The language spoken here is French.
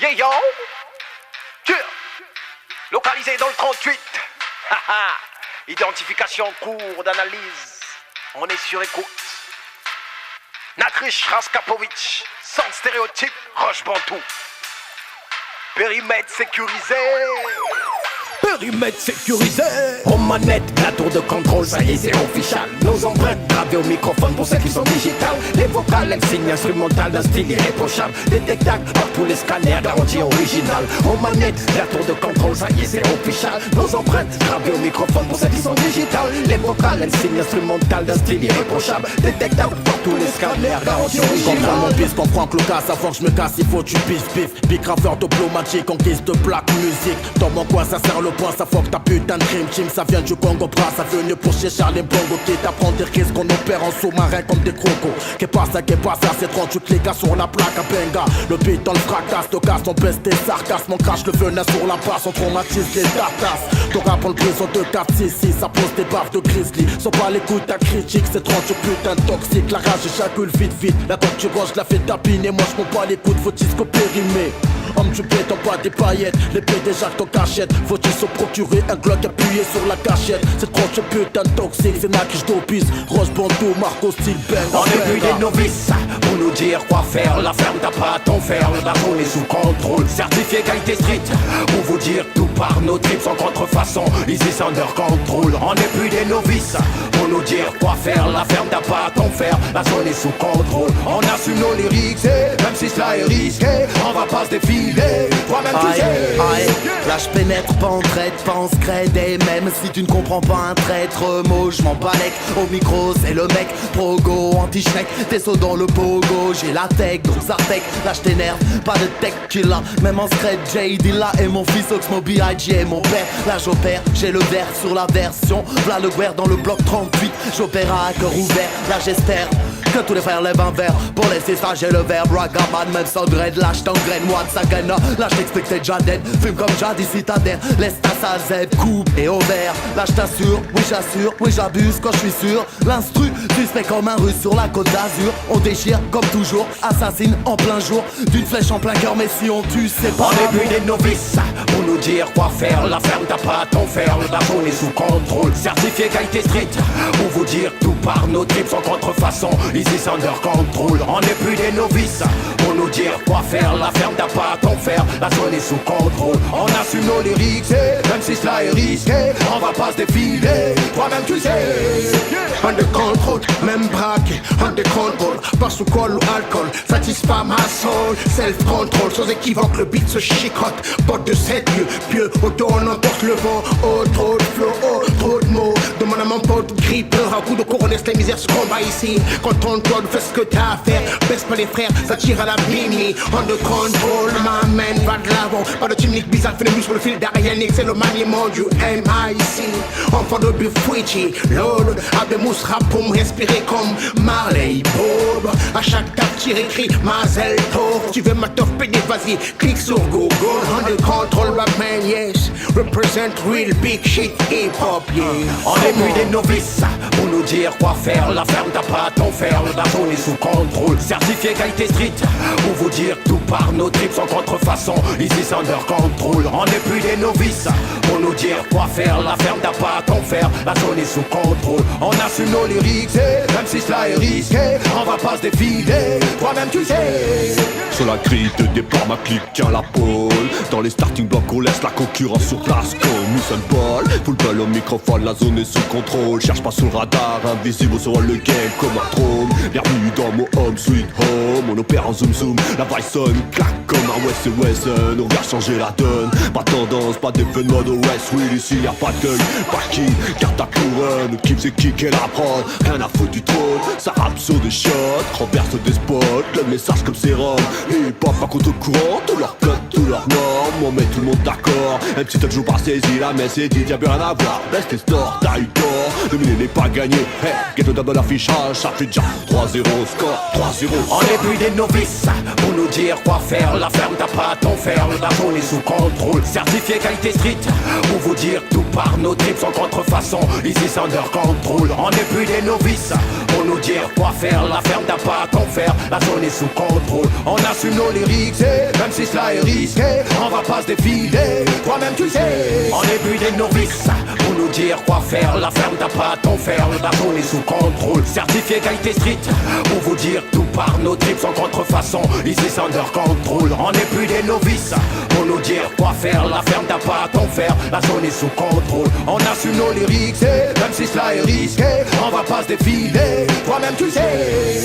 Yeah yo, yeah. Localisé dans le 38. Identification en cours d'analyse. On est sur écoute. Nakrish Raskapovic, sans stéréotype, Roche Bantou. Périmètre sécurisé. Périmètre sécurisé. Aux manettes, la tour de contrôle, ça y est, c'est official. Nos empreintes gravées au microphone pour ceux qui sont digitales. Les vocales, elles signent instrumental d'un style irréprochable. Détectable par tous les scanners, garantie originale. Aux manettes, la tour de contrôle, ça y est, c'est official. Nos empreintes gravées au microphone pour ceux qui sont digitales. Les vocales, elles signent instrumental d'un style irréprochable. Détectable par tous les scanners, garantie originale. Comprends mon piste, comprends que le casse, avant que je me casse, il faut tu pif pif. Big graveur diplomatique, en guise de plaque musique. Dans mon coin, ça sert le point, ça fuck ta putain de dream team. Ça vient du Congo Bras, ça venu pour chercher les bongos. Qui t'apprend des risques qu'on opère en sous-marin comme des crocos. Qu'est pas ça, c'est 38 les gars sur la plaque à Benga. Le beat dans le fracas, te casse, on pèse tes sarcasmes. On crache le venin sur la passe, on traumatise les tartasses. Ton rap en le prison de 4-6-6, ça pose des baffes de grizzly. Sans pas l'écoute ta critique, c'est 38 putain toxique. La rage éjacule vite vite, la torture je la fais tapiner. Moi je pas l'écoute, faut-il se périmer. Homme tu t'en pas des paillettes, l'épée déjà t'en cachette. Faut-il se procurer un Glock appuyé sur la cachette. C'est 38 putain toxique, c'est Nakrish d'Opis, Roche Bantou, Marco Style Ben. On est plus des novices pour nous dire quoi faire. La ferme t'as pas à ton faire, la zone est sous contrôle. Certifié qualité street pour vous dire tout par nos trips sans contrefaçon. Ici c'est under control. On est plus des novices pour nous dire quoi faire. La ferme t'as pas à ton faire, la zone est sous contrôle. On assume nos lyrics et même si cela est risqué, on va pas se défiler. Toi-même tu sais. Là je pénètre pas en traite, pas en scred. Et même si tu ne comprends pas un traître mot, je m'en balèque. Au micro c'est le mec, progo, anti-schneck. T'es saut dans le pogo, j'ai la tech, donc ça tech. Là je t'énerve, pas de tech killer. Même en scred, JD là et mon fils Oxmo B.I.G. et mon père. Là j'opère, j'ai le verre sur la version. V'là le guerre dans le bloc 38. J'opère à cœur ouvert, là j'espère que tous les frères lèvent un verre. Pour laisser ça j'ai le verbe ragaman. Même sans dread, là j't'engraine, moi de sa gaine. Là j't'explique t'es déjà dead. Fume comme jadis citadelle. Laisse ta sale zèbre, coupe et au vert. Là j't'assure, oui j'assure, oui j'abuse quand je suis sûr. L'instru, suspect comme un russe sur la côte d'Azur. On déchire comme toujours, assassine en plein jour. D'une flèche en plein cœur, mais si on tue c'est pas. On est plus des novices pour nous dire quoi faire. La ferme t'as pas à ton faire, la zone est sous contrôle. Certifié qualité street pour vous dire tout par nos trips sans contrefaçon. Ici c'est under control. On est plus des novices pour nous dire quoi faire. La ferme t'as pas à ton faire, la zone est sous contrôle. On assume nos lyrics et même si cela est risqué, on va pas se défiler. Toi-même tu sais. Under control, même braqué, under control. Pas sous col ou alcool, satisfait ma soul. Self-control, sans équivoque, le beat se chicote. Porte de 7 lieux, pieux, auto on emporte le vent. Oh, trop de flow, oh, trop de mots. Demande à mon pote, grippeur, un coup de couronne, la misère se combat ici. Quand on doit fais ce que t'as à faire. Baisse pas les frères, ça tire à la bimini. Under control, ma man va de l'avant. Pas de chimique bizarre, fait des muscles sur le fil d'Arianique. C'est le maniement du MIC. Enfant de Bufouichi, Lord, Abemous rap pour me respirer comme Marley Bob. À chaque tape, tire écrit Mazel Tov. Tu veux ma toffe pédé, vas-y, clique sur Google. Under control, rap man, yes. Represent real big shit hip-hop, yeah. On est plus des novices pour nous dire quoi faire. La ferme t'as pas à ton faire, la zone est sous contrôle. Certifié qualité street pour vous dire tout par nos trips sans contrefaçon. Ici c'est under control. On est plus des novices pour nous dire quoi faire. La ferme t'as pas à ton faire, la zone est sous contrôle. On assume nos lyrics et même si cela est risqué, on va pas se défiler. Toi-même tu sais. Sur la grille de départ, ma clique tient la pole. Dans les starting blocks, on laisse la concurrence sur place comme Usain Bolt. Full ball au microphone, la zone est sous contrôle. Cherche pas sur le radar, invisible sur le game comme un drone. Bienvenue dans mon home, sweet home. On opère en zoom zoom, la vibe sonne claque comme un West Wesson. On vient changer la donne, pas tendance, pas d'effet de mode au West Will. Ici y'a pas de gueule, pas qui, garde ta couronne. Le kiff c'est kick et la prod, rien à foutre du trône. Ça rappe sur des shots, renverse des spots. Le message comme sérum, hip hop pas contre courant. Tous leurs codes, tous leurs normes, on met tout le monde d'accord. Même si t'as toujours pas saisi la messe et dit y'a plus rien à voir. Best et store, t'as eu tort, dominer n'est pas gagné. Hey, get le double affichage, ça fait déjà 3-0 score, 3-0. On est plus des novices pour nous dire quoi faire. La ferme t'as pas à ton faire, la zone est sous contrôle. Certifié qualité street pour vous dire tout par nos trips sans contrefaçon. Ici c'est under control. On est plus des novices pour nous dire quoi faire. La ferme t'as pas à ton faire, la zone est sous contrôle. On assume nos lyrics et même si cela est risqué, on va pas se défiler. Toi-même tu sais, on est plus des novices pour nous dire quoi faire. La ferme t'as pas à ton faire, la zone est sous contrôle. Certifié qualité street, pour vous dire tout par nos trips sans contrefaçon. Ici c'est under control, on est plus des novices pour nous dire quoi faire. La ferme t'as pas à ton faire, la zone est sous contrôle. On assume nos lyrics, même si cela est risqué, on va pas se défiler. Toi-même tu sais.